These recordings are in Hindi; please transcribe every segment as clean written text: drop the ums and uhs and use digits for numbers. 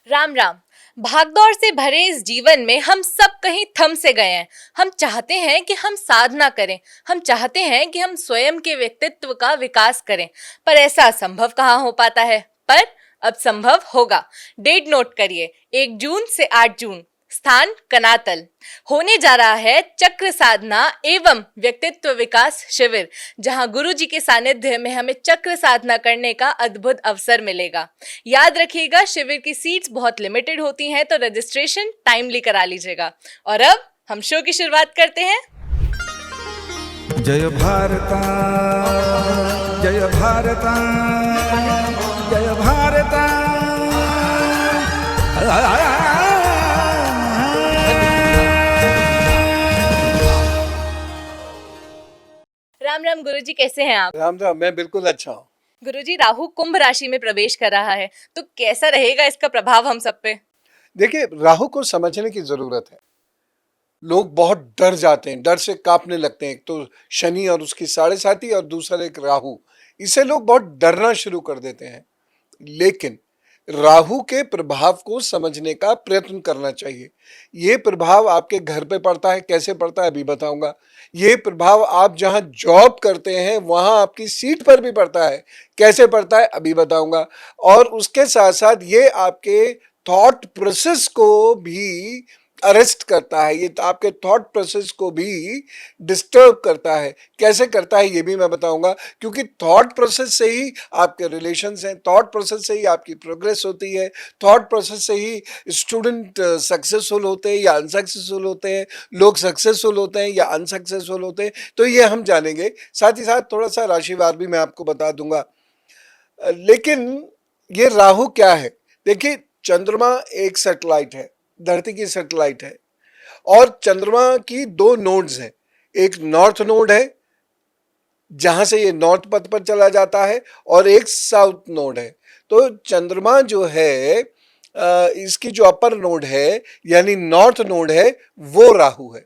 राम राम। भागदौड़ से भरे इस जीवन में हम सब कहीं थम से गए हैं। हम चाहते हैं कि हम साधना करें, हम चाहते हैं कि हम स्वयं के व्यक्तित्व का विकास करें, पर ऐसा संभव कहाँ हो पाता है। पर अब संभव होगा। डेट नोट करिए, 1 जून से 8 जून, स्थान कनातल। होने जा रहा है चक्र साधना एवं व्यक्तित्व विकास शिविर, जहां गुरु जी के सानिध्य में हमें चक्र साधना करने का अद्भुत अवसर मिलेगा। याद रखिएगा, शिविर की सीट्स बहुत लिमिटेड होती हैं, तो रजिस्ट्रेशन टाइमली करा लीजिएगा। और अब हम शो की शुरुआत करते हैं। जय भारता, जय भारता, जय भारता। राम राम गुरुजी, कैसे हैं आप? राम राम, मैं बिल्कुल अच्छा हूँ। गुरुजी, राहु कुंभ राशि में प्रवेश कर रहा है, तो कैसा रहेगा इसका प्रभाव हम सब पे? देखिए, राहु को समझने की जरूरत है। लोग बहुत डर जाते हैं, डर से कांपने लगते हैं। एक तो शनि और उसकी साढ़े साथी और दूसरा एक राहु, इससे लोग बहुत डरना शुरू कर देते हैं। लेकिन राहु के प्रभाव को समझने का प्रयत्न करना चाहिए। ये प्रभाव आपके घर पे पड़ता है, कैसे पड़ता है अभी बताऊंगा। ये प्रभाव आप जहां जॉब करते हैं वहां आपकी सीट पर भी पड़ता है, कैसे पड़ता है अभी बताऊंगा। और उसके साथ साथ ये आपके थॉट प्रोसेस को भी अरेस्ट करता है, ये आपके थॉट प्रोसेस को भी डिस्टर्ब करता है। कैसे करता है ये भी मैं बताऊंगा, क्योंकि थॉट प्रोसेस से ही आपके रिलेशंस हैं, थॉट प्रोसेस से ही आपकी प्रोग्रेस होती है, थॉट प्रोसेस से ही स्टूडेंट सक्सेसफुल होते हैं या अनसक्सेसफुल होते हैं, लोग सक्सेसफुल होते हैं या अनसक्सेसफुल होते हैं। तो ये हम जानेंगे। साथ ही साथ थोड़ा सा राशिवार भी मैं आपको बता दूंगा। लेकिन ये राहु क्या है? देखिए, चंद्रमा एक सैटेलाइट है, धरती की सैटेलाइट है, और चंद्रमा की 2 नोड्स हैं। एक नॉर्थ नोड है जहां से ये नॉर्थ पथ पर चला जाता है, और एक साउथ नोड है। तो चंद्रमा जो है, इसकी जो अपर नोड है यानी नॉर्थ नोड है, वो राहु है।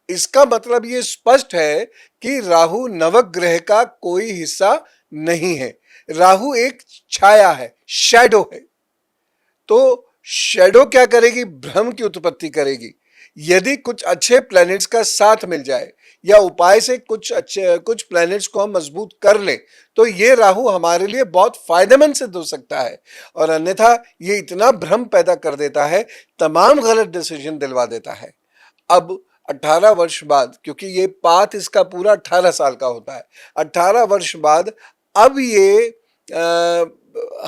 इसका मतलब ये स्पष्ट है कि राहु नवग्रह का कोई हिस्सा नहीं है। राहु एक छाया है, शैडो है। तो शैडो क्या करेगी? भ्रम की उत्पत्ति करेगी। यदि कुछ अच्छे प्लैनेट्स का साथ मिल जाए या उपाय से कुछ प्लैनेट्स को हम मजबूत कर लें, तो ये राहु हमारे लिए बहुत फायदेमंद सिद्ध हो सकता है। और अन्यथा ये इतना भ्रम पैदा कर देता है, तमाम गलत डिसीजन दिलवा देता है। अब 18 वर्ष बाद, क्योंकि ये पाथ इसका पूरा 18 साल का होता है, 18 वर्ष बाद अब ये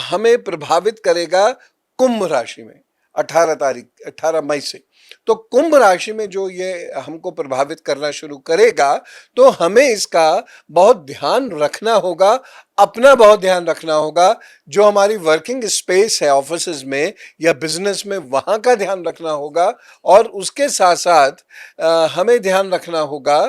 हमें प्रभावित करेगा कुंभ राशि में 18 मई से। तो कुंभ राशि में जो ये हमको प्रभावित करना शुरू करेगा, तो हमें इसका बहुत ध्यान रखना होगा, अपना बहुत ध्यान रखना होगा। जो हमारी वर्किंग स्पेस है ऑफिसेज में या बिजनेस में, वहां का ध्यान रखना होगा। और उसके साथ साथ हमें ध्यान रखना होगा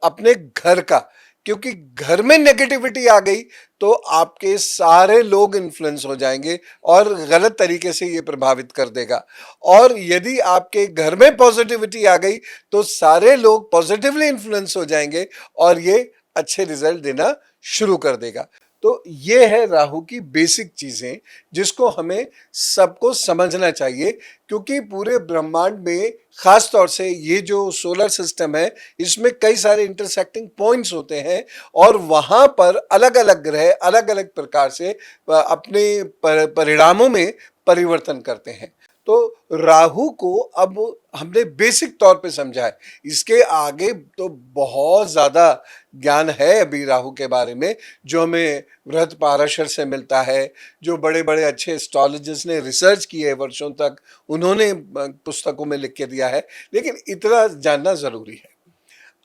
अपने घर का, क्योंकि घर में नेगेटिविटी आ गई तो आपके सारे लोग इन्फ्लुएंस हो जाएंगे और गलत तरीके से ये प्रभावित कर देगा। और यदि आपके घर में पॉजिटिविटी आ गई तो सारे लोग पॉजिटिवली इन्फ्लुएंस हो जाएंगे और ये अच्छे रिजल्ट देना शुरू कर देगा। तो ये है राहु की बेसिक चीजें, जिसको हमें सबको समझना चाहिए। क्योंकि पूरे ब्रह्मांड में, खास तौर से ये जो सोलर सिस्टम है, इसमें कई सारे इंटरसेक्टिंग पॉइंट्स होते हैं, और वहां पर अलग अलग ग्रह अलग अलग प्रकार से अपने परिणामों में परिवर्तन करते हैं। तो राहु को अब हमने बेसिक तौर पे समझा है। इसके आगे तो बहुत ज्यादा ज्ञान है अभी राहु के बारे में, जो हमें बृहद पाराशर से मिलता है, जो बड़े बड़े अच्छे एस्ट्रोलॉजिस्ट ने रिसर्च की है वर्षों तक, उन्होंने पुस्तकों में लिख के दिया है। लेकिन इतना जानना जरूरी है।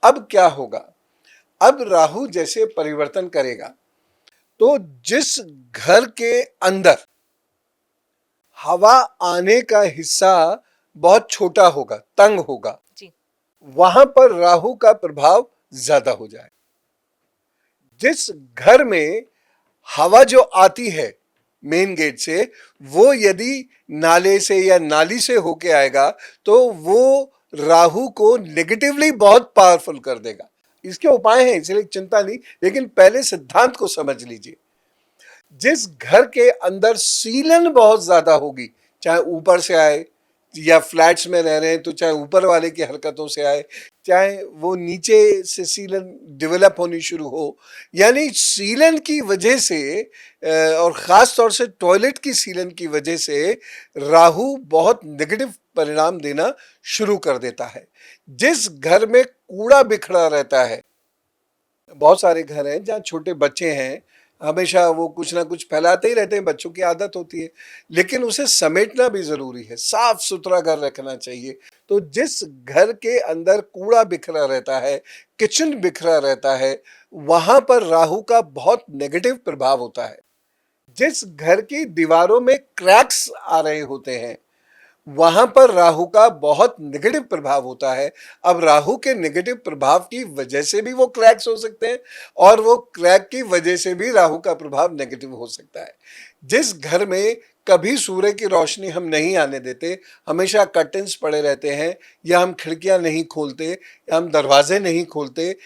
अब क्या होगा? अब राहु जैसे परिवर्तन करेगा, तो जिस घर के अंदर हवा आने का हिस्सा बहुत छोटा होगा, तंग होगा जी। वहां पर राहु का प्रभाव ज्यादा हो जाए। जिस घर में हवा जो आती है मेन गेट से, वो यदि नाले से या नाली से होके आएगा, तो वो राहु को नेगेटिवली बहुत पावरफुल कर देगा। इसके उपाय हैं, इसलिए चिंता नहीं, लेकिन पहले सिद्धांत को समझ लीजिए। जिस घर के अंदर सीलन बहुत ज्यादा होगी, चाहे ऊपर से आए या फ्लैट्स में रह रहे हैं तो चाहे ऊपर वाले की हरकतों से आए, चाहे वो नीचे से सीलन डेवलप होनी शुरू हो, यानी सीलन की वजह से और ख़ास तौर से टॉयलेट की सीलन की वजह से राहु बहुत नेगेटिव परिणाम देना शुरू कर देता है। जिस घर में कूड़ा बिखरा रहता है, बहुत सारे घर हैं जहाँ छोटे बच्चे हैं, हमेशा वो कुछ ना कुछ फैलाते ही रहते हैं, बच्चों की आदत होती है, लेकिन उसे समेटना भी जरूरी है, साफ सुथरा घर रखना चाहिए। तो जिस घर के अंदर कूड़ा बिखरा रहता है, किचन बिखरा रहता है, वहां पर राहु का बहुत नेगेटिव प्रभाव होता है। जिस घर की दीवारों में क्रैक्स आ रहे होते हैं, वहां पर राहु का बहुत नेगेटिव प्रभाव होता है। अब राहु के नेगेटिव प्रभाव की वजह से भी वो क्रैक्स हो सकते हैं और वो क्रैक की वजह से भी राहु का प्रभाव नेगेटिव हो सकता है। जिस घर में कभी सूर्य की रोशनी हम नहीं आने देते, हमेशा कर्टेन्स पड़े रहते हैं, या हम खिड़कियां नहीं खोलते, या हम दरवाजे नहीं खोलते,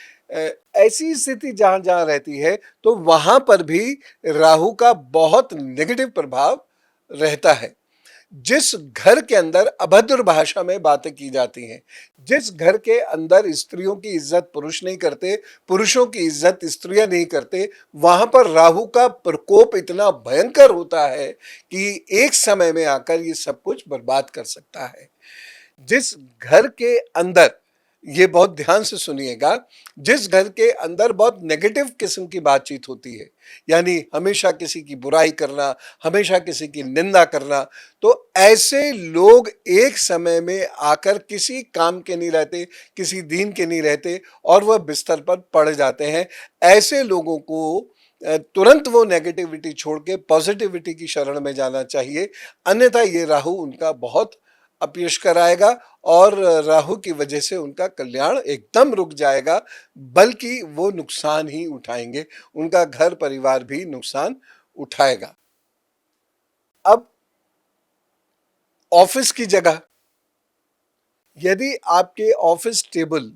ऐसी स्थिति जहां जहां रहती है तो वहां पर भी राहु का बहुत नेगेटिव प्रभाव रहता है। जिस घर के अंदर अभद्र भाषा में बातें की जाती हैं, जिस घर के अंदर स्त्रियों की इज्जत पुरुष नहीं करते, पुरुषों की इज्जत स्त्रियां नहीं करते, वहां पर राहु का प्रकोप इतना भयंकर होता है कि एक समय में आकर ये सब कुछ बर्बाद कर सकता है। जिस घर के अंदर, ये बहुत ध्यान से सुनिएगा, जिस घर के अंदर बहुत नेगेटिव किस्म की बातचीत होती है, यानी हमेशा किसी की बुराई करना, हमेशा किसी की निंदा करना, तो ऐसे लोग एक समय में आकर किसी काम के नहीं रहते, किसी दीन के नहीं रहते और वह बिस्तर पर पड़ जाते हैं। ऐसे लोगों को तुरंत वो नेगेटिविटी छोड़ के पॉजिटिविटी की शरण में जाना चाहिए, अन्यथा ये राहु उनका बहुत अपयश कराएगा और राहु की वजह से उनका कल्याण एकदम रुक जाएगा, बल्कि वो नुकसान ही उठाएंगे, उनका घर परिवार भी नुकसान उठाएगा। अब ऑफिस की जगह, यदि आपके ऑफिस टेबल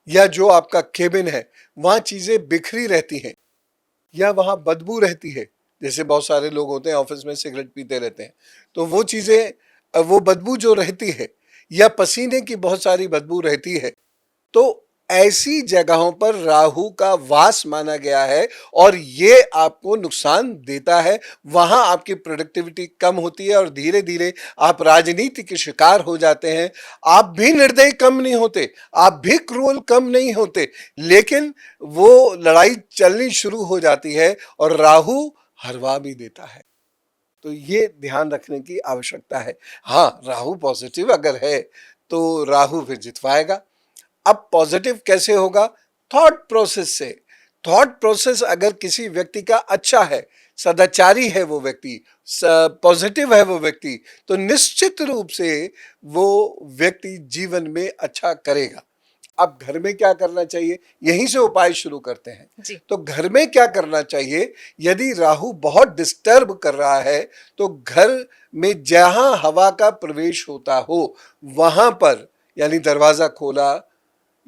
या जो आपका केबिन है वहां चीजें बिखरी रहती हैं या वहां बदबू रहती है, जैसे बहुत सारे लोग होते हैं ऑफिस में सिगरेट पीते रहते हैं, तो वो चीजें, वो बदबू जो रहती है या पसीने की बहुत सारी बदबू रहती है, तो ऐसी जगहों पर राहु का वास माना गया है और ये आपको नुकसान देता है। वहां आपकी प्रोडक्टिविटी कम होती है और धीरे धीरे आप राजनीति के शिकार हो जाते हैं। आप भी निर्दयी कम नहीं होते, आप भी क्रूअल कम नहीं होते, लेकिन वो लड़ाई चलनी शुरू हो जाती है और राहु हरवा भी देता है। तो ये ध्यान रखने की आवश्यकता है। हाँ, राहु पॉजिटिव अगर है तो राहु फिर जितवाएगा। अब पॉजिटिव कैसे होगा? थॉट प्रोसेस से। थॉट प्रोसेस अगर किसी व्यक्ति का अच्छा है, सदाचारी है वो व्यक्ति, पॉजिटिव है वो व्यक्ति, तो निश्चित रूप से वो व्यक्ति जीवन में अच्छा करेगा। अब घर में क्या करना चाहिए, यहीं से उपाय शुरू करते हैं जी। तो घर में क्या करना चाहिए? यदि राहु बहुत डिस्टर्ब कर रहा है तो घर में जहां हवा का प्रवेश होता हो वहां पर, यानी दरवाजा खोला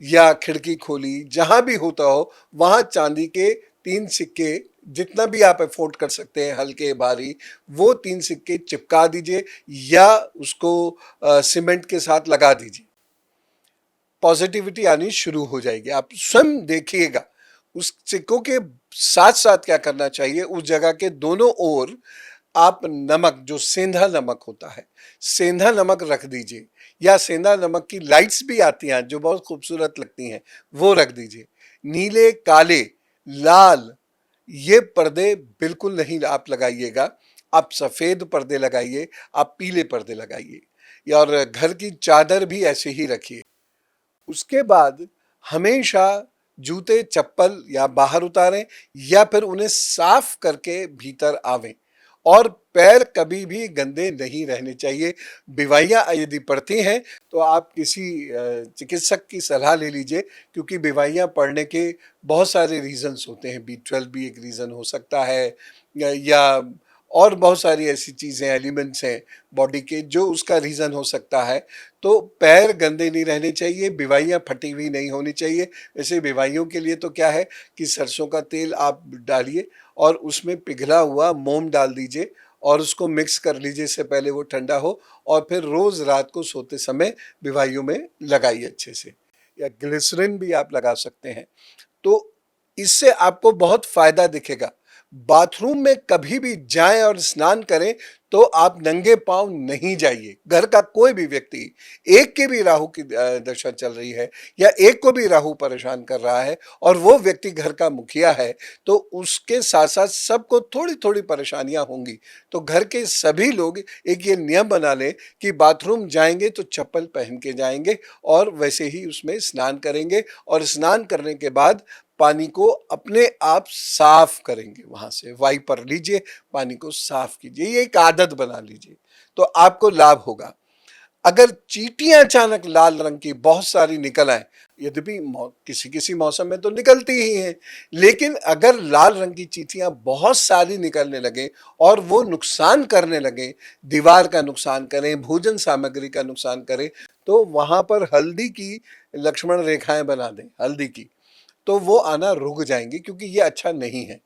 या खिड़की खोली, जहां भी होता हो वहां चांदी के 3 सिक्के, जितना भी आप अफोर्ड कर सकते हैं, हल्के भारी, वो 3 सिक्के चिपका दीजिए या उसको सीमेंट के साथ लगा दीजिए। पॉजिटिविटी आनी शुरू हो जाएगी। आप स्वयं देखिएगा। उस सिक्कों के साथ साथ क्या करना चाहिए, उस जगह के दोनों ओर आप नमक, जो सेंधा नमक होता है, सेंधा नमक रख दीजिए, या सेंधा नमक की लाइट्स भी आती हैं जो बहुत खूबसूरत लगती हैं, वो रख दीजिए। नीले, काले, लाल ये पर्दे बिल्कुल नहीं आप लगाइएगा। आप सफेद पर्दे लगाइए, आप पीले पर्दे लगाइए, और घर की चादर भी ऐसे ही रखिए। उसके बाद हमेशा जूते चप्पल या बाहर उतारें या फिर उन्हें साफ करके भीतर आवें, और पैर कभी भी गंदे नहीं रहने चाहिए। बीमारियां यदि पड़ती हैं तो आप किसी चिकित्सक की सलाह ले लीजिए, क्योंकि बीमारियां पड़ने के बहुत सारे रीजंस होते हैं। B12 भी एक रीज़न हो सकता है, या और बहुत सारी ऐसी चीज़ें, एलिमेंट्स हैं बॉडी के, जो उसका रीज़न हो सकता है। तो पैर गंदे नहीं रहने चाहिए, बीमारियां फटी हुई नहीं होनी चाहिए। वैसे बीमारियों के लिए तो क्या है कि सरसों का तेल आप डालिए और उसमें पिघला हुआ मोम डाल दीजिए और उसको मिक्स कर लीजिए इससे पहले वो ठंडा हो, और फिर रोज रात को सोते समय विवाहियों में लगाइए अच्छे से, या ग्लिसरीन भी आप लगा सकते हैं। तो इससे आपको बहुत फायदा दिखेगा। बाथरूम में कभी भी जाएं और स्नान करें तो आप नंगे पांव नहीं जाइए। घर का कोई भी व्यक्ति, एक के भी राहु की दशा चल रही है या एक को भी राहु परेशान कर रहा है और वो व्यक्ति घर का मुखिया है, तो उसके साथ साथ सबको थोड़ी थोड़ी परेशानियां होंगी। तो घर के सभी लोग एक ये नियम बना लें कि बाथरूम जाएंगे तो चप्पल पहन के जाएंगे और वैसे ही उसमें स्नान करेंगे, और स्नान करने के बाद पानी को अपने आप साफ करेंगे, वहां से वाइपर लीजिए, पानी को साफ कीजिए, ये एक आदत बना लीजिए तो आपको लाभ होगा। अगर चींटियां अचानक लाल रंग की बहुत सारी निकल आए, यद्यपि किसी किसी मौसम में तो निकलती ही हैं, लेकिन अगर लाल रंग की चींटियां बहुत सारी निकलने लगे और वो नुकसान करने लगे, दीवार का नुकसान करें, भोजन सामग्री का नुकसान करें, तो वहां पर हल्दी की लक्ष्मण रेखाएं बना दें, हल्दी की, तो वो आना रुक जाएंगे, क्योंकि ये अच्छा नहीं है।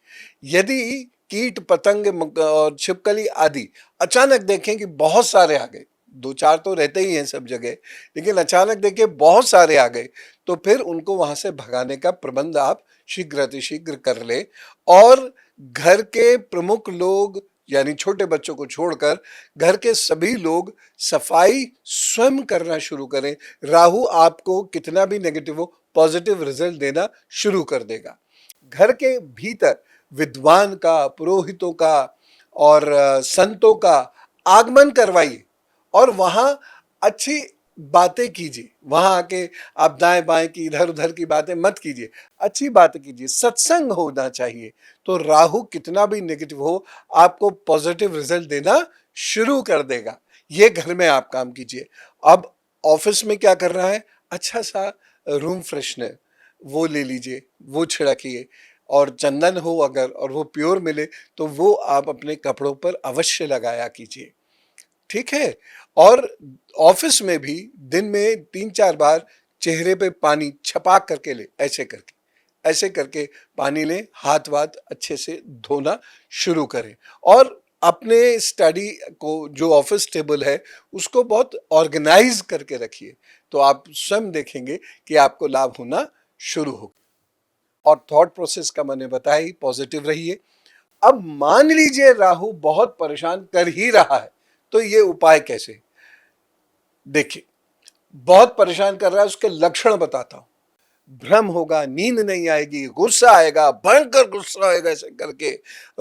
यदि कीट पतंग और छिपकली आदि अचानक देखें कि बहुत सारे आ गए, दो चार तो रहते ही हैं सब जगह, लेकिन अचानक देखें बहुत सारे आ गए, तो फिर उनको वहां से भगाने का प्रबंध आप शीघ्र अतिशीघ्र कर ले। और घर के प्रमुख लोग यानी छोटे बच्चों को छोड़कर घर के सभी लोग सफाई स्वयं करना शुरू करें। राहु आपको कितना भी नेगेटिव हो, पॉजिटिव रिजल्ट देना शुरू कर देगा। घर के भीतर विद्वान का, पुरोहितों का और संतों का आगमन करवाइए और वहां अच्छी बातें कीजिए। वहां आके आप दाएं बाएं की इधर उधर की बातें मत कीजिए, अच्छी बातें कीजिए, सत्संग होना चाहिए। तो राहु कितना भी नेगेटिव हो आपको पॉजिटिव रिजल्ट देना शुरू कर देगा। ये घर में आप काम कीजिए। अब ऑफिस में क्या कर रहा है, अच्छा सा रूम फ्रेशनर वो ले लीजिए, वो छिड़किए, और चंदन हो अगर और वो प्योर मिले तो वो आप अपने कपड़ों पर अवश्य लगाया कीजिए, ठीक है। और ऑफिस में भी दिन में 3-4 बार चेहरे पे पानी छपाक करके ले, ऐसे करके पानी ले, हाथ वाथ अच्छे से धोना शुरू करें। और अपने स्टडी को, जो ऑफिस टेबल है, उसको बहुत ऑर्गेनाइज करके रखिए, तो आप स्वयं देखेंगे कि आपको लाभ होना शुरू होगा। और थॉट प्रोसेस का मैंने बताया ही, पॉजिटिव रहिए। अब मान लीजिए राहु बहुत परेशान कर ही रहा है, तो ये उपाय कैसे, देखिए। बहुत परेशान कर रहा है, उसके लक्षण बताता हूं। भ्रम होगा, नींद नहीं आएगी, गुस्सा आएगा, भयंकर गुस्सा आएगा, ऐसे करके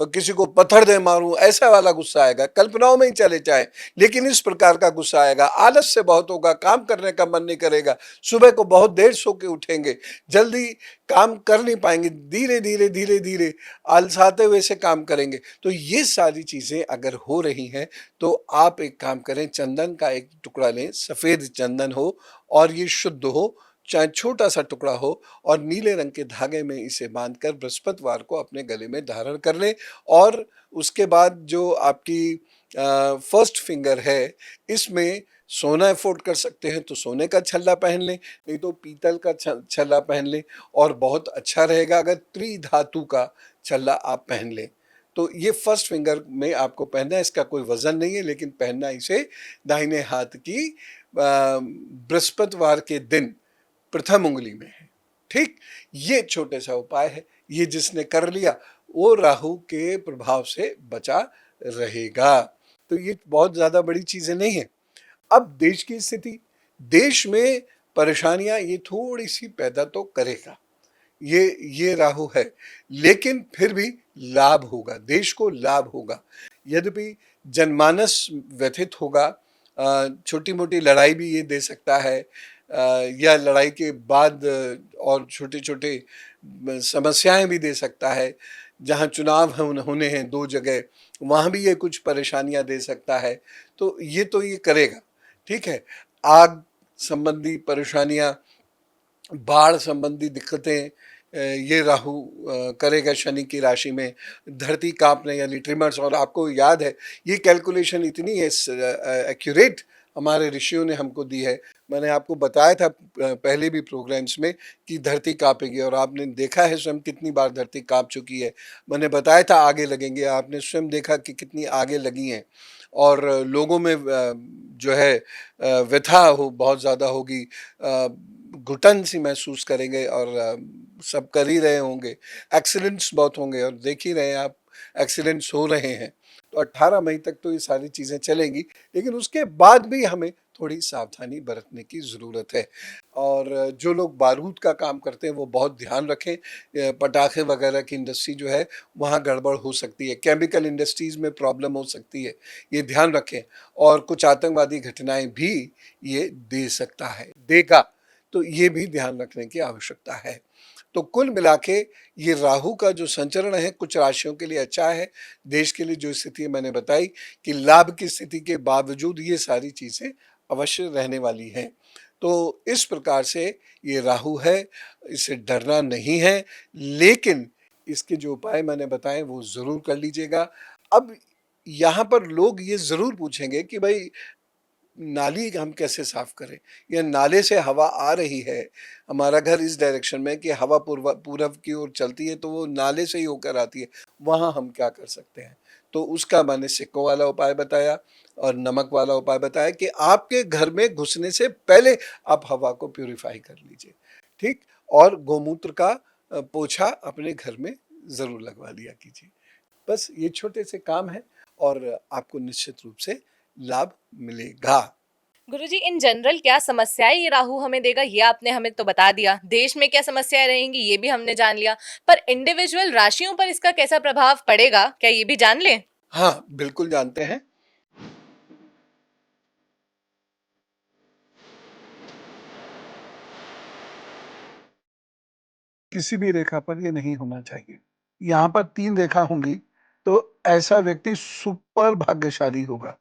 किसी को पत्थर दे मारूं ऐसा वाला गुस्सा आएगा, कल्पनाओं में ही चले जाए, लेकिन इस प्रकार का गुस्सा आएगा। आलस से बहुत होगा, काम करने का मन नहीं करेगा, सुबह को बहुत देर सो के उठेंगे, जल्दी काम कर नहीं पाएंगे, धीरे धीरे धीरे धीरे आलसाते हुए से काम करेंगे। तो ये सारी चीजें अगर हो रही हैं तो आप एक काम करें, चंदन का एक टुकड़ा लें, सफेद चंदन हो और ये शुद्ध हो, चाहे छोटा सा टुकड़ा हो, और नीले रंग के धागे में इसे बांधकर बृहस्पतिवार को अपने गले में धारण कर लें। और उसके बाद जो आपकी फर्स्ट फिंगर है, इसमें सोना अफोर्ड कर सकते हैं तो सोने का छल्ला पहन लें, नहीं तो पीतल का छल्ला पहन लें, और बहुत अच्छा रहेगा अगर त्रिधातु का छल्ला आप पहन लें। तो ये फर्स्ट फिंगर में आपको पहनना है, इसका कोई वजन नहीं है, लेकिन पहनना इसे दाहिने हाथ की बृहस्पतिवार के दिन प्रथम उंगली में है, ठीक। ये छोटे सा उपाय है, ये जिसने कर लिया वो राहु के प्रभाव से बचा रहेगा। तो ये बहुत ज्यादा बड़ी चीजें नहीं है। अब देश की स्थिति, देश में परेशानियां ये थोड़ी सी पैदा तो करेगा, ये राहु है, लेकिन फिर भी लाभ होगा, देश को लाभ होगा। यद्यपि जनमानस व्यथित होगा, छोटी मोटी लड़ाई भी ये दे सकता है, या लड़ाई के बाद और छोटे छोटे समस्याएं भी दे सकता है। जहां चुनाव होने हैं 2 जगह, वहां भी ये कुछ परेशानियां दे सकता है। तो ये करेगा, ठीक है। आग संबंधी परेशानियां, बाढ़ संबंधी दिक्कतें, ये राहु करेगा शनि की राशि में। धरती कांपने यानी ट्रिमर्स, और आपको याद है ये कैलकुलेशन इतनी एक्यूरेट हमारे ऋषियों ने हमको दी है। मैंने आपको बताया था पहले भी प्रोग्राम्स में कि धरती कांपेगी, और आपने देखा है स्वयं कितनी बार धरती कांप चुकी है। मैंने बताया था आगे लगेंगे, आपने स्वयं देखा कि कितनी आगे लगी हैं, और लोगों में जो है व्यथा हो बहुत ज़्यादा होगी, घुटन सी महसूस करेंगे, और सब कर ही रहे होंगे। एक्सीडेंट्स बहुत होंगे, और देख ही रहे हैं आप, एक्सीडेंट्स हो रहे हैं। तो 18 मई तक तो ये सारी चीज़ें चलेंगी, लेकिन उसके बाद भी हमें थोड़ी सावधानी बरतने की ज़रूरत है। और जो लोग बारूद का काम करते हैं वो बहुत ध्यान रखें। पटाखे वगैरह की इंडस्ट्री जो है वहाँ गड़बड़ हो सकती है, केमिकल इंडस्ट्रीज़ में प्रॉब्लम हो सकती है, ये ध्यान रखें। और कुछ आतंकवादी घटनाएं भी ये दे सकता है, देगा, तो ये भी ध्यान रखने की आवश्यकता है। तो कुल मिला के ये राहु का जो संचरण है कुछ राशियों के लिए अच्छा है। देश के लिए जो स्थिति मैंने बताई कि लाभ की स्थिति के बावजूद ये सारी चीज़ें अवश्य रहने वाली हैं। तो इस प्रकार से ये राहु है, इससे डरना नहीं है, लेकिन इसके जो उपाय मैंने बताए वो ज़रूर कर लीजिएगा। अब यहाँ पर लोग ये ज़रूर पूछेंगे कि भाई नाली हम कैसे साफ करें, या नाले से हवा आ रही है, हमारा घर इस डायरेक्शन में कि हवा पूरब की ओर चलती है तो वो नाले से ही होकर आती है, वहाँ हम क्या कर सकते हैं। तो उसका मैंने सिक्कों वाला उपाय बताया और नमक वाला उपाय बताया कि आपके घर में घुसने से पहले आप हवा को प्यूरिफाई कर लीजिए, ठीक। और गोमूत्र का पोछा अपने घर में ज़रूर लगवा लिया कीजिए। बस ये छोटे से काम है और आपको निश्चित रूप से लाभ मिलेगा। गुरुजी, इन जनरल क्या समस्याएं ये राहु हमें देगा ये आपने हमें तो बता दिया, देश में क्या समस्याएं रहेंगी ये भी हमने जान लिया, पर इंडिविजुअल राशियों पर इसका कैसा प्रभाव पड़ेगा क्या ये भी जान लें? हाँ, बिल्कुल जानते हैं। किसी भी रेखा पर ये नहीं होना चाहिए। यहाँ पर 3 रेखा होंगी तो ऐसा व्यक्ति सुपर भाग्यशाली होगा।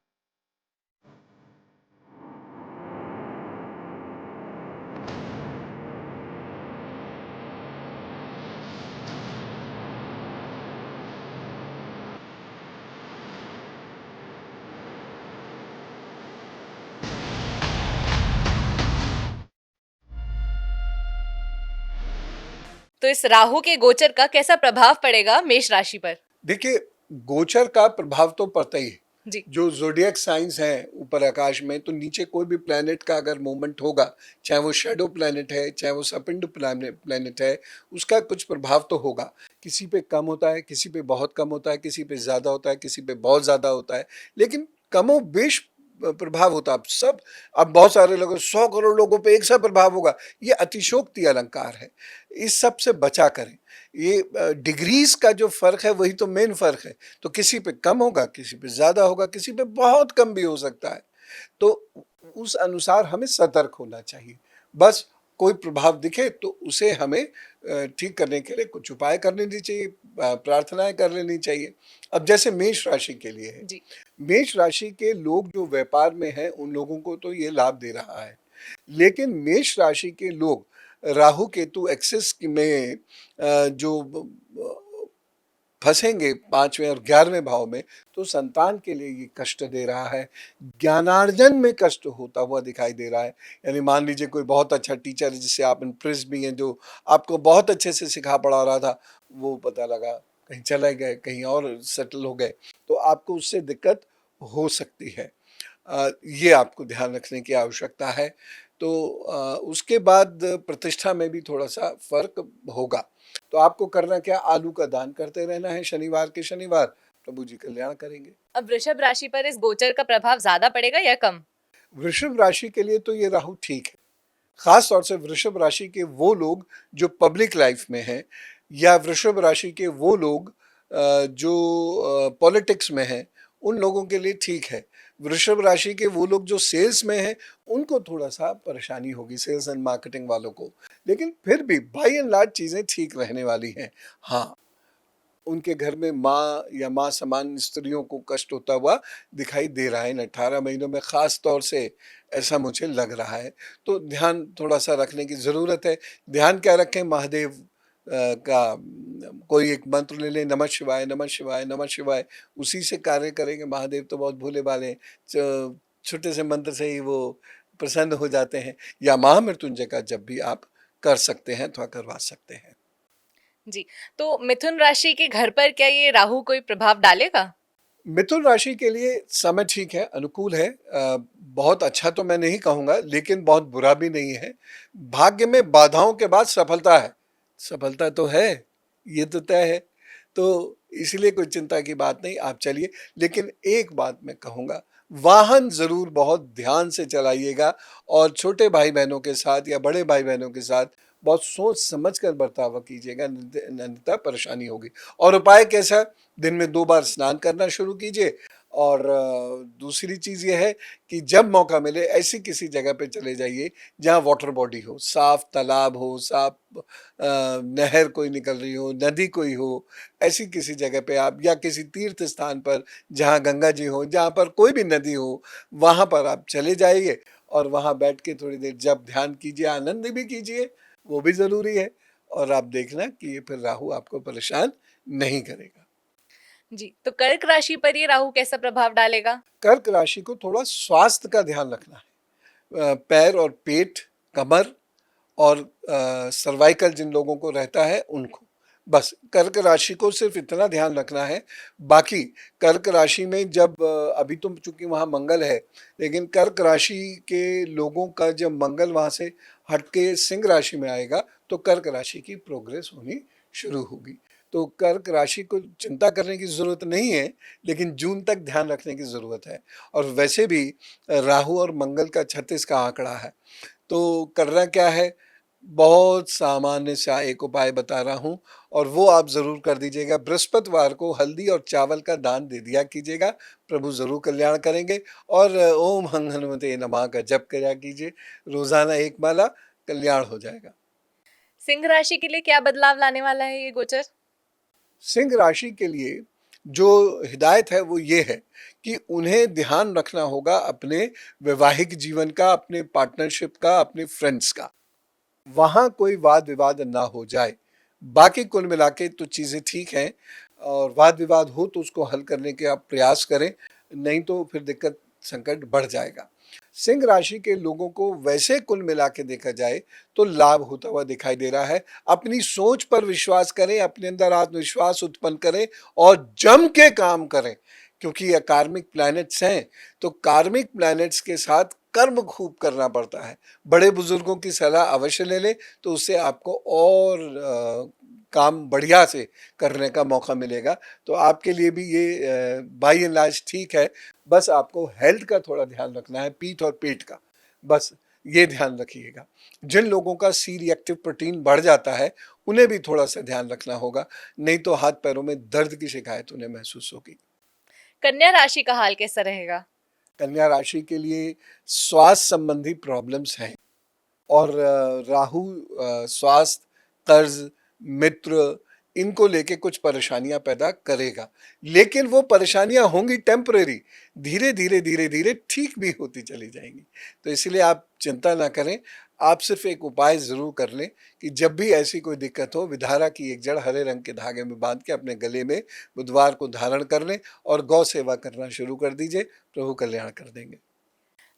तो इस राहु के गोचर का कैसा प्रभाव पड़ेगा मेष राशि पर? देखिए, गोचर का प्रभाव तो पड़ता ही है। जी। जो ज़ोडिएक साइंस हैं ऊपर आकाश में, तो नीचे कोई भी प्लैनेट का अगर मूवमेंट होगा, चाहे वो शैडो प्लैनेट है, चाहे वो सपिंड प्लैनेट है, उसका कुछ प्रभाव तो होगा। किसी पे कम होता है, किसी पे बहुत कम होता है, किसी पे ज़्यादा होता है, किसी पे बहुत ज़्यादा होता है, लेकिन कमोबेश प्रभाव होता है। अब बहुत सारे लोगों, 100 करोड़ लोगों पे एक सा प्रभाव होगा, ये अतिशोक्ति अलंकार है। इस सब से बचा करें। ये डिग्रीज का जो फर्क है वही तो मेन फर्क है। तो किसी पे कम होगा, किसी पे ज्यादा होगा, किसी पे बहुत कम भी हो सकता है। तो उस अनुसार हमें सतर्क होना चाहिए। बस कोई प्रभाव दिखे तो उसे हमें ठीक करने के लिए कुछ उपाय कर लेनी चाहिए, प्रार्थनाएं कर लेनी चाहिए। अब जैसे मेष राशि के लिए है, जी। मेष राशि के लोग जो व्यापार में हैं उन लोगों को तो ये लाभ दे रहा है, लेकिन मेष राशि के लोग राहु केतु एक्सिस में जो फंसेंगे 5वें और 11वें भाव में, तो संतान के लिए ये कष्ट दे रहा है। ज्ञानार्जन में कष्ट होता हुआ दिखाई दे रहा है। यानी मान लीजिए कोई बहुत अच्छा टीचर है जिससे आप इम्प्रेस भी हैं, जो आपको बहुत अच्छे से सिखा पढ़ा रहा था, वो पता लगा कहीं चले गए, कहीं और सेटल हो गए, तो आपको उससे दिक्कत हो सकती है। ये आपको ध्यान रखने की आवश्यकता है। तो उसके बाद प्रतिष्ठा में भी थोड़ा सा फर्क होगा। तो आपको करना क्या, आलू का दान करते रहना है शनिवार के शनिवार, प्रभु जी कल्याण करेंगे। अब वृषभ राशि पर इस गोचर का प्रभाव ज्यादा पड़ेगा या कम? वृषभ राशि के लिए तो ये राहु ठीक है। खास तौर से वृषभ राशि के वो लोग जो पब्लिक लाइफ में हैं, या वृषभ राशि के वो लोग जो पॉलिटिक्स में हैं, उन लोगों के लिए ठीक है। वृषभ राशि के वो लोग जो सेल्स में हैं, उनको थोड़ा सा परेशानी होगी, सेल्स एंड मार्केटिंग वालों को, लेकिन फिर भी बाई एंड लार्ज चीज़ें ठीक रहने वाली हैं। हाँ, उनके घर में माँ या माँ समान स्त्रियों को कष्ट होता हुआ दिखाई दे रहा है इन 18 महीनों में, ख़ास तौर से ऐसा मुझे लग रहा है। तो ध्यान थोड़ा सा रखने की ज़रूरत है। ध्यान क्या रखें, महादेव का कोई एक मंत्र ले लें, नमः शिवाय नमः शिवाय नमः शिवाय, उसी से कार्य करेंगे। महादेव तो बहुत भोले भाले हैं। छोटे से मंत्र से ही वो प्रसन्न हो जाते हैं, या महामृत्युंजय का जब भी आप कर सकते हैं तो करवा सकते हैं। जी, तो मिथुन राशि के घर पर क्या ये राहु कोई प्रभाव डालेगा? मिथुन राशि के लिए समय ठीक है, अनुकूल है। बहुत अच्छा तो मैं नहीं कहूँगा, लेकिन बहुत बुरा भी नहीं है। भाग्य में बाधाओं के बाद सफलता है, सफलता तो है, ये तो तय है। तो इसलिए कोई चिंता की बात नहीं, आप चलिए। लेकिन एक बात मैं कहूँगा, वाहन ज़रूर बहुत ध्यान से चलाइएगा, और छोटे भाई बहनों के साथ या बड़े भाई बहनों के साथ बहुत सोच समझ कर बर्ताव कीजिएगा, अन्यथा परेशानी होगी। और उपाय कैसा? दिन में 2 बार स्नान करना शुरू कीजिए। और दूसरी चीज़ ये है कि जब मौका मिले ऐसी किसी जगह पे चले जाइए जहाँ वाटर बॉडी हो, साफ तालाब हो, साफ नहर कोई निकल रही हो, नदी कोई हो, ऐसी किसी जगह पे आप, या किसी तीर्थ स्थान पर जहाँ गंगा जी हो, जहाँ पर कोई भी नदी हो, वहाँ पर आप चले जाइए और वहाँ बैठ के थोड़ी देर जब ध्यान कीजिए, आनंद भी कीजिए, वो भी ज़रूरी है। और आप देखना कि ये फिर राहु आपको परेशान नहीं करेगा। जी, तो कर्क राशि पर ये राहु कैसा प्रभाव डालेगा? कर्क राशि को थोड़ा स्वास्थ्य का ध्यान रखना है। पैर और पेट, कमर और सर्वाइकल जिन लोगों को रहता है उनको, बस कर्क राशि को सिर्फ इतना ध्यान रखना है। बाकी कर्क राशि में जब अभी तो चूंकि वहाँ मंगल है, लेकिन कर्क राशि के लोगों का जब मंगल वहाँ से हट के सिंह राशि में आएगा तो कर्क राशि की प्रोग्रेस होनी शुरू होगी। तो कर्क राशि को चिंता करने की ज़रूरत नहीं है, लेकिन जून तक ध्यान रखने की ज़रूरत है। और वैसे भी राहु और मंगल का 36 का आंकड़ा है, तो करना क्या है, बहुत सामान्य सा एक उपाय बता रहा हूँ, और वो आप ज़रूर कर दीजिएगा। बृहस्पतिवार को हल्दी और चावल का दान दे दिया कीजिएगा, प्रभु ज़रूर कल्याण करेंगे। और ओम हं हनुमते नमः का जप किया कीजिए, रोज़ाना 1 माला, कल्याण हो जाएगा। सिंह राशि के लिए क्या बदलाव लाने वाला है ये गोचर? सिंह राशि के लिए जो हिदायत है वो ये है कि उन्हें ध्यान रखना होगा अपने वैवाहिक जीवन का, अपने पार्टनरशिप का, अपने फ्रेंड्स का, वहाँ कोई वाद विवाद ना हो जाए। बाकी कुल मिला के तो चीज़ें ठीक हैं, और वाद विवाद हो तो उसको हल करने के आप प्रयास करें, नहीं तो फिर दिक्कत संकट बढ़ जाएगा। सिंह राशि के लोगों को वैसे कुल मिला के देखा जाए तो लाभ होता हुआ दिखाई दे रहा है। अपनी सोच पर विश्वास करें, अपने अंदर आत्मविश्वास उत्पन्न करें और जम के काम करें, क्योंकि ये कार्मिक प्लैनेट्स हैं, तो कार्मिक प्लैनेट्स के साथ कर्म खूब करना पड़ता है। बड़े बुजुर्गों की सलाह अवश्य ले लें, तो उससे आपको और काम बढ़िया से करने का मौका मिलेगा। तो आपके लिए भी ये बाय एंड लार्ज ठीक है। बस आपको हेल्थ का थोड़ा ध्यान रखना है, पीठ और पेट का, बस ये ध्यान रखिएगा। जिन लोगों का सी रिएक्टिव प्रोटीन बढ़ जाता है उन्हें भी थोड़ा सा ध्यान रखना होगा, नहीं तो हाथ पैरों में दर्द की शिकायत उन्हें महसूस होगी। कन्या राशि का हाल कैसा रहेगा? कन्या राशि के लिए स्वास्थ्य संबंधी प्रॉब्लम्स हैं, और राहु स्वास्थ्य, कर्ज, मित्र, इनको लेके कुछ परेशानियां पैदा करेगा, लेकिन वो परेशानियां होंगी टेम्परेरी, धीरे धीरे धीरे धीरे ठीक भी होती चली जाएंगी। तो इसलिए आप चिंता ना करें, आप सिर्फ एक उपाय ज़रूर कर लें कि जब भी ऐसी कोई दिक्कत हो, विधारा की एक जड़ हरे रंग के धागे में बांध के अपने गले में बुधवार को धारण कर लें और गौ सेवा करना शुरू कर दीजिए, प्रभु कल्याण कर देंगे।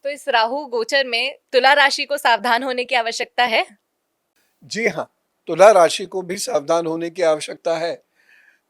तो इस राहु गोचर में तुला राशि को सावधान होने की आवश्यकता है? जी हाँ, तुला राशि को भी सावधान होने की आवश्यकता है।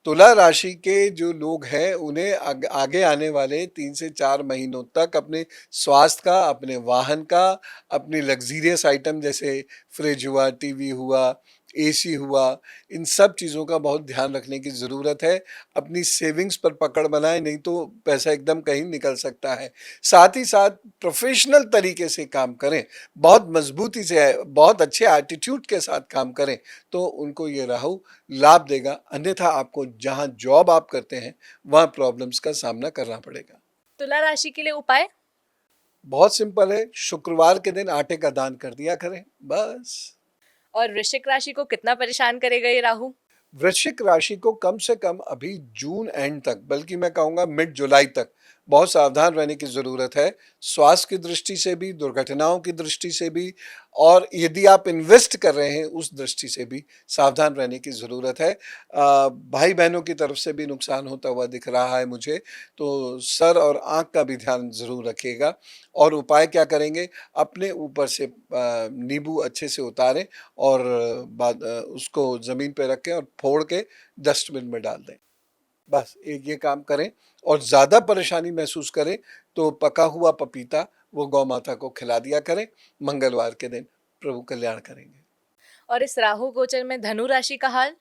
तुला राशि के जो लोग हैं उन्हें आगे आने वाले 3 से 4 महीनों तक अपने स्वास्थ्य का, अपने वाहन का, अपनी लग्जरियस आइटम जैसे फ्रिज हुआ, टीवी हुआ, एसी हुआ, इन सब चीज़ों का बहुत ध्यान रखने की ज़रूरत है। अपनी सेविंग्स पर पकड़ बनाए, नहीं तो पैसा एकदम कहीं निकल सकता है। साथ ही साथ प्रोफेशनल तरीके से काम करें, बहुत मजबूती से, बहुत अच्छे एटीट्यूड के साथ काम करें, तो उनको ये राहु लाभ देगा। अन्यथा आपको जहाँ जॉब आप करते हैं वहाँ प्रॉब्लम्स का सामना करना पड़ेगा। तुला राशि के लिए उपाय? बहुत सिंपल है, शुक्रवार के दिन आटे का दान कर दिया करें, बस। और वृश्चिक राशि को कितना परेशान करेगा ये राहु? वृश्चिक राशि को कम से कम अभी जून एंड तक, बल्कि मैं कहूँगा मिड जुलाई तक बहुत सावधान रहने की ज़रूरत है, स्वास्थ्य की दृष्टि से भी, दुर्घटनाओं की दृष्टि से भी, और यदि आप इन्वेस्ट कर रहे हैं उस दृष्टि से भी सावधान रहने की ज़रूरत है। भाई बहनों की तरफ से भी नुकसान होता हुआ दिख रहा है मुझे, तो सर और आँख का भी ध्यान ज़रूर रखिएगा। और उपाय क्या करेंगे, अपने ऊपर से नींबू अच्छे से उतारें और उसको ज़मीन पे रखें और फोड़ के डस्टबिन में डाल दें। बस एक ये काम करें, और ज़्यादा परेशानी महसूस करें तो पका हुआ पपीता वो गौ माता को खिला दिया करें मंगलवार के दिन, प्रभु कल्याण करेंगे। और इस राहु गोचर में धनु राशि का हाल?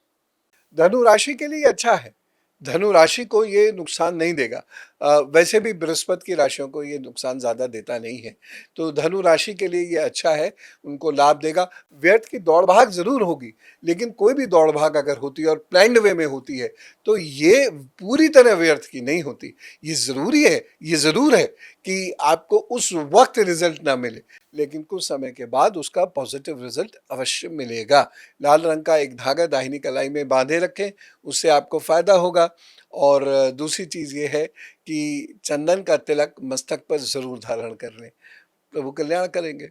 धनु राशि के लिए अच्छा है, धनु राशि को ये नुकसान नहीं देगा। वैसे भी बृहस्पति की राशियों को ये नुकसान ज़्यादा देता नहीं है, तो धनु राशि के लिए ये अच्छा है, उनको लाभ देगा। व्यर्थ की दौड़ भाग ज़रूर होगी, लेकिन कोई भी दौड़ भाग अगर होती है और प्लान्ड वे में होती है तो ये पूरी तरह व्यर्थ की नहीं होती। ये ज़रूरी है, ये ज़रूर है कि आपको उस वक्त रिजल्ट ना मिले, लेकिन कुछ समय के बाद उसका पॉजिटिव रिजल्ट अवश्य मिलेगा। लाल रंग का एक धागा दाहिनी कलाई में बांधे रखें, उससे आपको फायदा होगा। और दूसरी चीज ये है कि चंदन का तिलक मस्तक पर जरूर धारण कर लें, प्रभु कल्याण करेंगे।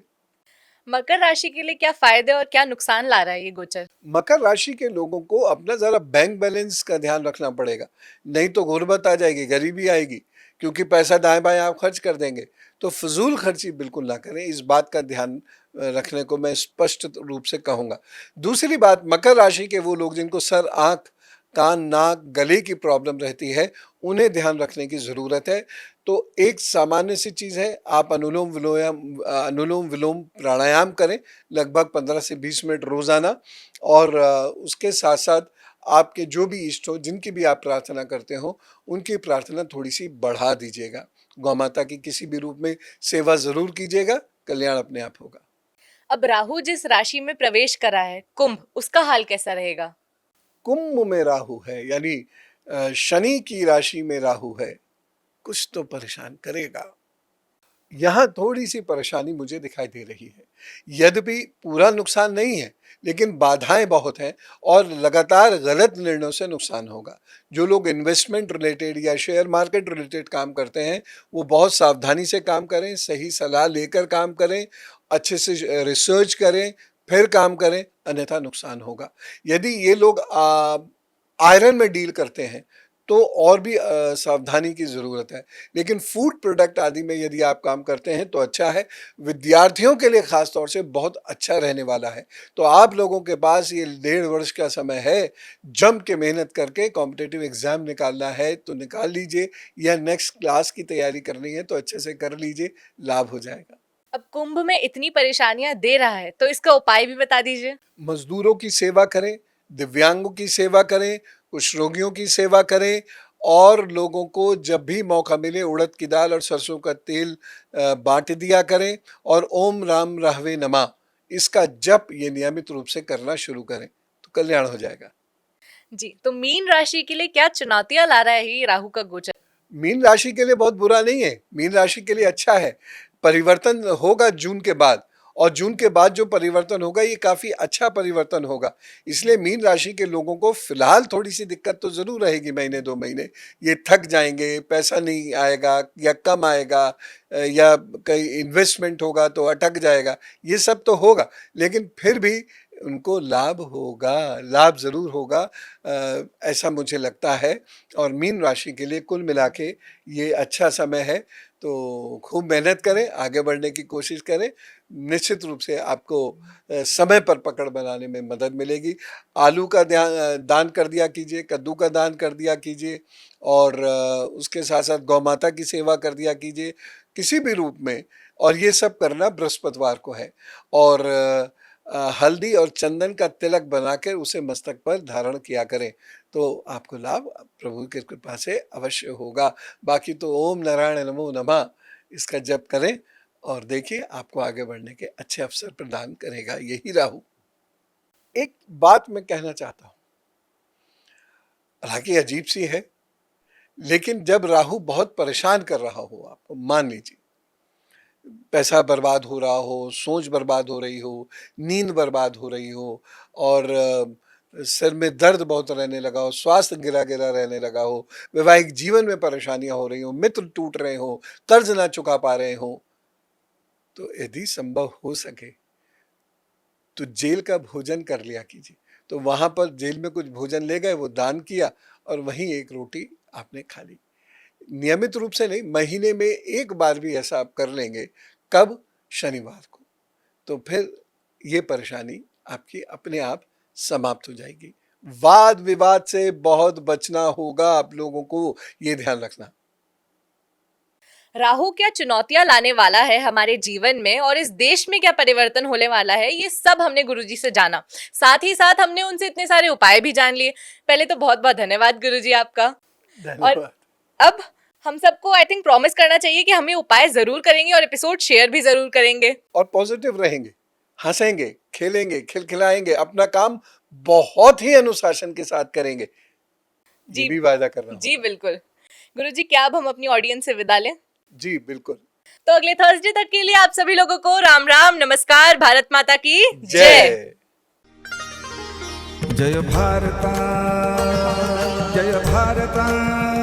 मकर राशि के लिए क्या फायदे और क्या नुकसान ला रहा है ये गोचर? मकर राशि के लोगों को अपना जरा बैंक बैलेंस का ध्यान रखना पड़ेगा, नहीं तो गुर्बत आ जाएगी, गरीबी आएगी, क्योंकि पैसा दाएं बाएं आप खर्च कर देंगे। तो फजूल खर्ची बिल्कुल ना करें, इस बात का ध्यान रखने को मैं स्पष्ट रूप से कहूंगा। दूसरी बात, मकर राशि के वो लोग जिनको सर, आंख, कान, नाक, गले की प्रॉब्लम रहती है, उन्हें ध्यान रखने की ज़रूरत है। तो एक सामान्य सी चीज़ है, आप अनुलोम विलोम प्राणायाम करें लगभग 15 से 20 मिनट रोज़ाना, और उसके साथ साथ आपके जो भी इष्ट हो, जिनकी भी आप प्रार्थना करते हो, उनकी प्रार्थना थोड़ी सी बढ़ा दीजिएगा। गौ माता की किसी भी रूप में सेवा ज़रूर कीजिएगा, कल्याण अपने आप होगा। अब राहु जिस राशि में प्रवेश करा है, कुंभ, उसका हाल कैसा रहेगा? कुंभ में राहु है, यानी शनि की राशि में राहु है, कुछ तो परेशान करेगा। यहाँ थोड़ी सी परेशानी मुझे दिखाई दे रही है, यद्यपि पूरा नुकसान नहीं है, लेकिन बाधाएं बहुत हैं और लगातार गलत निर्णयों से नुकसान होगा। जो लोग इन्वेस्टमेंट रिलेटेड या शेयर मार्केट रिलेटेड काम करते हैं, वो बहुत सावधानी से काम करें, सही सलाह लेकर काम करें, अच्छे से रिसर्च करें, फिर काम करें, अन्यथा नुकसान होगा। यदि ये लोग आयरन में डील करते हैं तो और भी सावधानी की ज़रूरत है, लेकिन फूड प्रोडक्ट आदि में यदि आप काम करते हैं तो अच्छा है। विद्यार्थियों के लिए ख़ास तौर से बहुत अच्छा रहने वाला है। तो आप लोगों के पास ये 1.5 वर्ष का समय है, जम के मेहनत करके कॉम्पिटिटिव एग्ज़ाम निकालना है तो निकाल लीजिए, या नेक्स्ट क्लास की तैयारी करनी है तो अच्छे से कर लीजिए, लाभ हो जाएगा। अब कुंभ में इतनी परेशानियां दे रहा है, तो इसका उपाय भी बता दीजिए। मजदूरों की सेवा करें, दिव्यांगों की सेवा करें, कुछ रोगियों की सेवा करें, और लोगों को जब भी मौका मिले उड़द की दाल और सरसों का तेल बांट दिया करें, और ओम राम रहवे नमा इसका जप ये नियमित रूप से करना शुरू करें तो कल्याण हो जाएगा। जी, तो मीन राशि के लिए क्या चुनौतियां ला रहा है ये राहु का गोचर? मीन राशि के लिए बहुत बुरा नहीं है, मीन राशि के लिए अच्छा है। परिवर्तन होगा जून के बाद, और जून के बाद जो परिवर्तन होगा ये काफी अच्छा परिवर्तन होगा। इसलिए मीन राशि के लोगों को फिलहाल थोड़ी सी दिक्कत तो जरूर रहेगी, महीने 2 महीने ये थक जाएंगे, पैसा नहीं आएगा या कम आएगा, या कहीं इन्वेस्टमेंट होगा तो अटक जाएगा, ये सब तो होगा, लेकिन फिर भी उनको लाभ होगा, लाभ जरूर होगा, ऐसा मुझे लगता है। और मीन राशि के लिए कुल मिला के ये अच्छा समय है, तो खूब मेहनत करें, आगे बढ़ने की कोशिश करें, निश्चित रूप से आपको समय पर पकड़ बनाने में मदद मिलेगी। आलू का दान कर दिया कीजिए, कद्दू का दान कर दिया कीजिए, और उसके साथ साथ गौ माता की सेवा कर दिया कीजिए किसी भी रूप में, और ये सब करना बृहस्पतिवार को है। और हल्दी और चंदन का तिलक बनाकर उसे मस्तक पर धारण किया करें, तो आपको लाभ प्रभु की कृपा से अवश्य होगा। बाकी तो ओम नारायण नमो नमः इसका जप करें, और देखिए आपको आगे बढ़ने के अच्छे अवसर प्रदान करेगा यही राहु। एक बात मैं कहना चाहता हूं, हालांकि अजीब सी है, लेकिन जब राहु बहुत परेशान कर रहा हो, आपको मान लीजिए पैसा बर्बाद हो रहा हो, सोच बर्बाद हो रही हो, नींद बर्बाद हो रही हो, और सिर में दर्द बहुत रहने लगा हो, स्वास्थ्य गिरा गिरा रहने लगा हो, वैवाहिक जीवन में परेशानियां हो रही हो, मित्र टूट रहे हो, कर्ज ना चुका पा रहे हो, तो यदि संभव हो सके तो जेल का भोजन कर लिया कीजिए। तो वहां पर जेल में कुछ भोजन ले गए, वो दान किया और वहीं एक रोटी आपने खा ली। नियमित रूप से नहीं, महीने में एक बार भी ऐसा आप कर लेंगे। कब? शनिवार को। तो फिर ये परेशानी आपकी अपने आप समाप्त हो जाएगी। वाद विवाद से बहुत बचना होगा आप लोगों को, ये ध्यान रखना। राहु क्या चुनौतियां लाने वाला है हमारे जीवन में और इस देश में क्या परिवर्तन होने वाला है, ये सब हमने गुरुजी से जाना। साथ ही साथ हमने उनसे इतने सारे उपाय भी जान लिए। पहले तो बहुत बहुत धन्यवाद गुरुजी आपका। और धन्यवाद। अब हम सबको आई थिंक प्रॉमिस करना चाहिए कि हम ये उपाय जरूर करेंगे और एपिसोड शेयर भी जरूर करेंगे। और पॉजिटिव रहेंगे, हंसेंगे, खेलेंगे, खिलखिलाएंगे, अपना काम बहुत ही अनुशासन के साथ करेंगे। ये जी भी वादा कर रहा हूं। जी बिल्कुल। गुरुजी क्या अब हम अपनी ऑडियंस से विदा लें? जी बिल्कुल। तो अगले थर्सडे तक के लिए आप सभी लोगों को राम राम, नमस्कार, भारत माता की जय। जय। जय भारता, जय भारता।